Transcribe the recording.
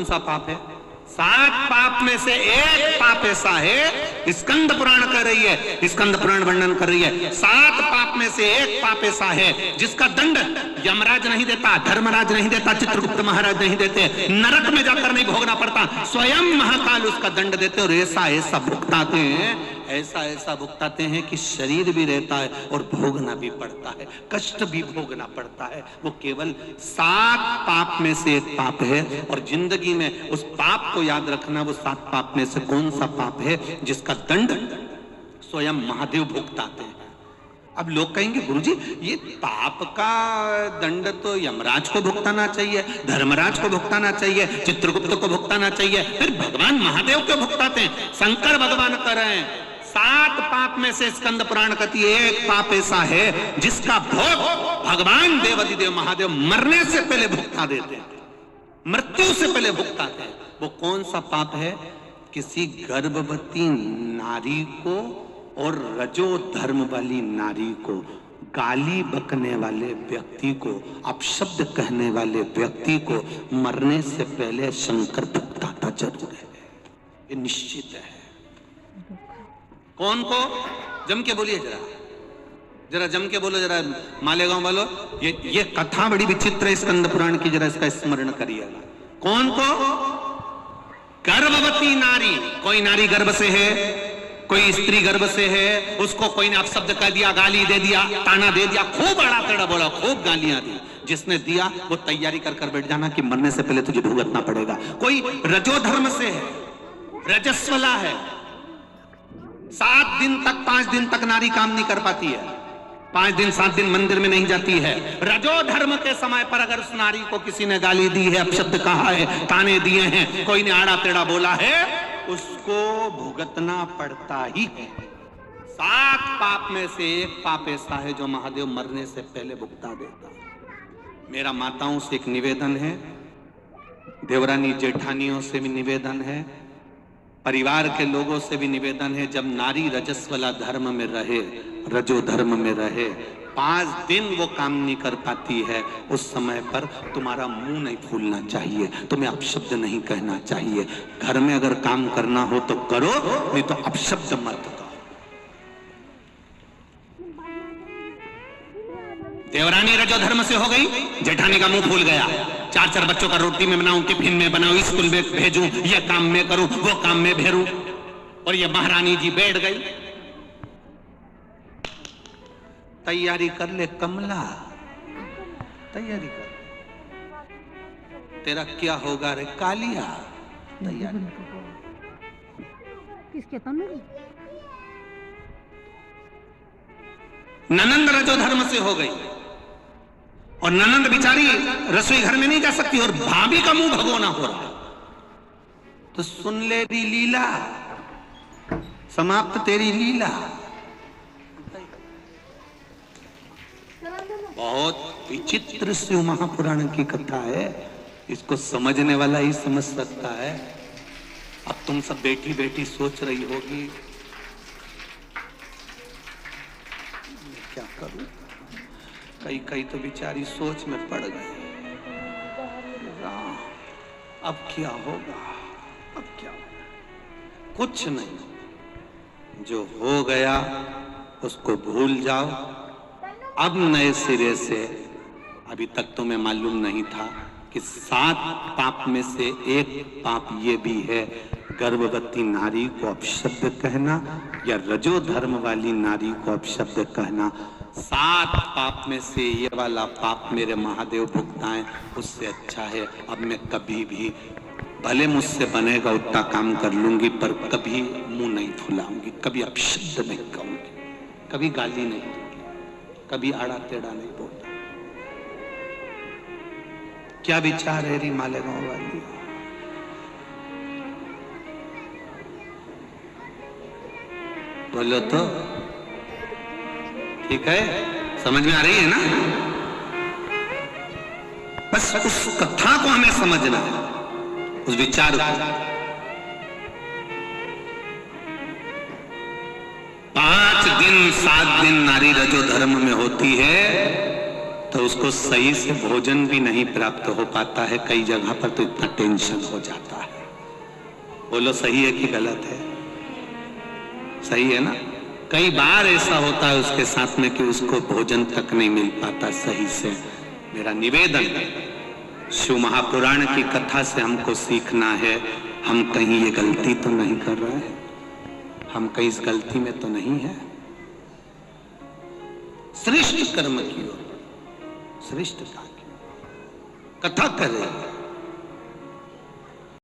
सा पाप है? 7 पाप में से एक पाप ऐसा है, स्कंद पुराण कह रही है, स्कंद पुराण वर्णन कर रही है, 7 पाप में से एक पाप ऐसा है जिसका दंड यमराज नहीं देता, धर्मराज नहीं देता, चित्रगुप्त महाराज नहीं देते, नरक में जाकर नहीं भोगना पड़ता, स्वयं महाकाल उसका दंड देते और ऐसा ऐसा भुगताते हैं, ऐसा ऐसा भुगताते हैं कि शरीर भी रहता है और भोगना भी पड़ता है, कष्ट भी भोगना पड़ता है। वो केवल 7 पाप में से एक पाप है। और जिंदगी में उस पाप को याद रखना, वो 7 पाप में से कौन सा पाप है जिसका दंड स्वयं महादेव भुगताते हैं। अब लोग कहेंगे गुरुजी ये पाप का दंड तो यमराज को भुगताना चाहिए, धर्मराज को भुगताना चाहिए, चित्रगुप्त को भुगताना चाहिए, फिर भगवान महादेव क्यों भुगताते हैं? शंकर भगवान कर रहे हैं 7 पाप में से स्कंद पुराण कहती है एक पाप ऐसा है जिसका भोग भगवान देवाधिदेव महादेव मरने से पहले भुगता देते हैं, मृत्यु से पहले भुगताते हैं। वो कौन सा पाप है? किसी गर्भवती नारी को और रजो धर्म वाली नारी को, गाली बकने वाले व्यक्ति को, अपशब्द कहने वाले व्यक्ति को मरने से पहले शंकर भुगताता जरूर है, ये निश्चित है। कौन को? जम के बोलिए जरा, जरा जम के बोलो, जरा मालेगांव वालों, ये कथा बड़ी विचित्र है स्कंद पुराण की, जरा इसका स्मरण करिएगा। कौन को? गर्भवती नारी। कोई नारी गर्भ से है, कोई स्त्री गर्भ से है, उसको कोई ने अपशब्द कह दिया, गाली दे दिया, ताना दे दिया, खूब अड़ा टेढ़ा बोला, खूब गालियां दी, जिसने दिया वो तैयारी कर बैठ जाना कि मरने से पहले तुझे भुगतना पड़ेगा। कोई रजो धर्म से है, रजस्वला है, 7 दिन तक 5 दिन तक नारी काम नहीं कर पाती है, 5 दिन 7 दिन मंदिर में नहीं जाती है। रजो धर्म के समय पर अगर उस नारी को किसी ने गाली दी है, अपशब्द कहा है, ताने दिए हैं, कोई ने आड़ा टेढ़ा बोला है, उसको भुगतना पड़ता ही है। 7 पाप में से एक पाप ऐसा है जो महादेव मरने से पहले भुगता देता है। मेरा माताओं से एक निवेदन है, देवरानी जेठानियों से भी निवेदन है, परिवार के लोगों से भी निवेदन है, जब नारी रजस्वला धर्म में रहे, रजो धर्म में रहे, 5 दिन वो काम नहीं कर पाती है, उस समय पर तुम्हारा मुंह नहीं फूलना चाहिए, तुम्हें अपशब्द नहीं कहना चाहिए। घर में अगर काम करना हो तो करो, नहीं तो अपशब्द मत कहो। देवरानी रजो धर्म से हो गई, जेठानी का मुंह फूल गया, 4 बच्चों का रोटी में बनाऊं, टिफिन में बनाऊं, स्कूल में भेजूं, ये काम में करूं, वो काम में भेरूं, और ये महारानी जी बैठ गई। तैयारी कर ले कमला, तैयारी कर, तेरा क्या होगा रे कालिया, तैयारी। किसके तन में? ननंद रजो धर्म से हो गई, और ननंद बिचारी रसोई घर में नहीं जा सकती, और भाभी का मुंह भगोना हो रहा है, तो सुन ले री लीला, समाप्त तेरी लीला। बहुत विचित्र शिव महापुराण की कथा है, इसको समझने वाला ही समझ सकता है। अब तुम सब बैठी बैठी सोच रही होगी मैं क्या करूं, कई कई तो बेचारी सोच में पड़ गए, अब क्या होगा, अब क्या होगा? कुछ नहीं, जो हो गया उसको भूल जाओ, अब नए सिरे से। अभी तक तुम्हें मालूम नहीं था कि 7 पाप में से एक पाप ये भी है, गर्भवती नारी को अपशब्द कहना या रजो धर्म वाली नारी को अपशब्द कहना। 7 पाप में से ये वाला पाप मेरे महादेव भुगताएं, उससे अच्छा है अब मैं कभी भी, भले मुझसे बनेगा उतना काम कर लूंगी, पर कभी मुंह नहीं फुलाऊंगी, कभी अपशब्द नहीं कहूंगी, कभी गाली नहीं दूंगी, कभी आड़ा टेढ़ा नहीं बोलता। क्या विचार है री मालेगांव वाली? बोलो तो, ठीक है, समझ में आ रही है ना? बस उस कथा को हमें समझना है, उस विचार को। 5 दिन 7 दिन नारी रजो धर्म में होती है, तो उसको सही से भोजन भी नहीं प्राप्त हो पाता है। कई जगह पर तो इतना टेंशन हो जाता है। बोलो सही है कि गलत है? सही है ना? कई बार ऐसा होता है उसके साथ में कि उसको भोजन तक नहीं मिल पाता सही से। मेरा निवेदन शिव महापुराण की कथा से हमको सीखना है, हम कहीं ये गलती तो नहीं कर रहे हैं, हम कहीं इस गलती में तो नहीं है। श्रेष्ठ कर्म की ओर, श्रेष्ठता की कथा करे,